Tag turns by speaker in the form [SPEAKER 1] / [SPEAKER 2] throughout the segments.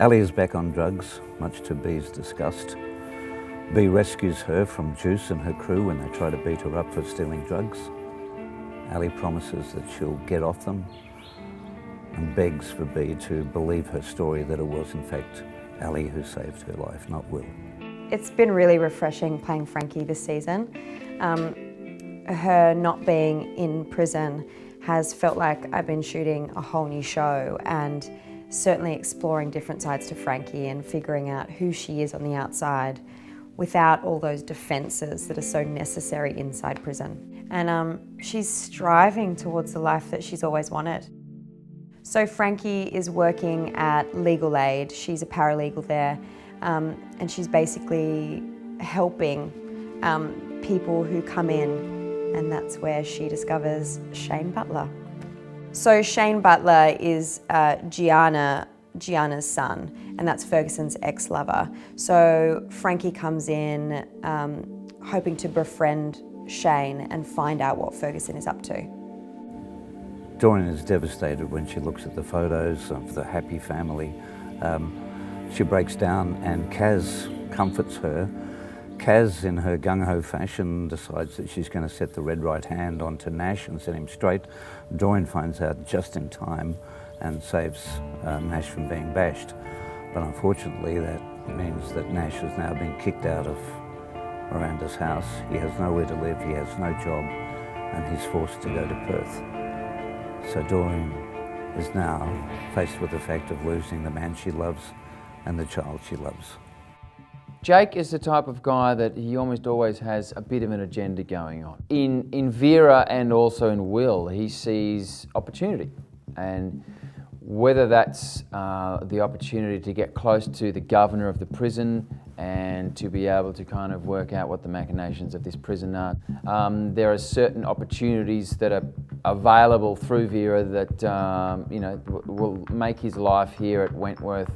[SPEAKER 1] Ali is back on drugs, much to Bee's disgust. Bee rescues her from Juice and her crew when they try to beat her up for stealing drugs. Ali promises that she'll get off them and begs for Bee to believe her story that it was in fact Ali who saved her life, not Will.
[SPEAKER 2] It's been really refreshing playing Frankie this season. Her not being in prison has felt like I've been shooting a whole new show and certainly exploring different sides to Frankie and figuring out who she is on the outside without all those defences that are so necessary inside prison. And she's striving towards the life that she's always wanted. So Frankie is working at Legal Aid. She's a paralegal there, and she's basically helping people who come in, and that's where she discovers Shane Butler. So Shane Butler is Gianna's son, and that's Ferguson's ex-lover. So Frankie comes in hoping to befriend Shane and find out what Ferguson is up to.
[SPEAKER 1] Dorian is devastated when she looks at the photos of the happy family. She breaks down and Kaz comforts her. Kaz, in her gung-ho fashion, decides that she's going to set the red right hand onto Nash and set him straight. Dorian finds out just in time and saves Nash from being bashed. But unfortunately that means that Nash has now been kicked out of Miranda's house. He has nowhere to live, he has no job, and he's forced to go to Perth. So Dorian is now faced with the fact of losing the man she loves and the child she loves.
[SPEAKER 3] Jake is the type of guy that he almost always has a bit of an agenda going on. In Vera and also in Will, he sees opportunity, and whether that's the opportunity to get close to the governor of the prison and to be able to kind of work out what the machinations of this prison are. There are certain opportunities that are available through Vera that will make his life here at Wentworth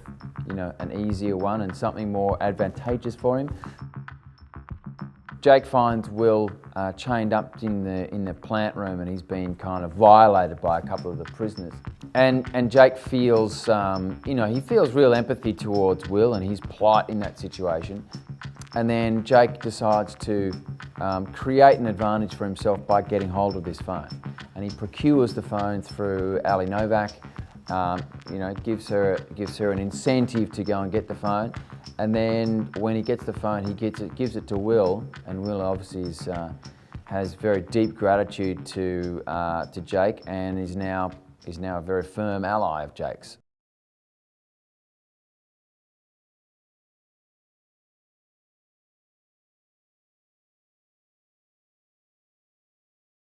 [SPEAKER 3] an easier one and something more advantageous for him. Jake finds Will chained up in the plant room, and he's been kind of violated by a couple of the prisoners. And Jake feels, he feels real empathy towards Will and his plight in that situation. And then Jake decides to create an advantage for himself by getting hold of this phone. And he procures the phone through Ali Novak. Gives her an incentive to go and get the phone, and then when he gets the phone, he gives it to Will, and Will obviously has very deep gratitude to Jake, and is now a very firm ally of Jake's.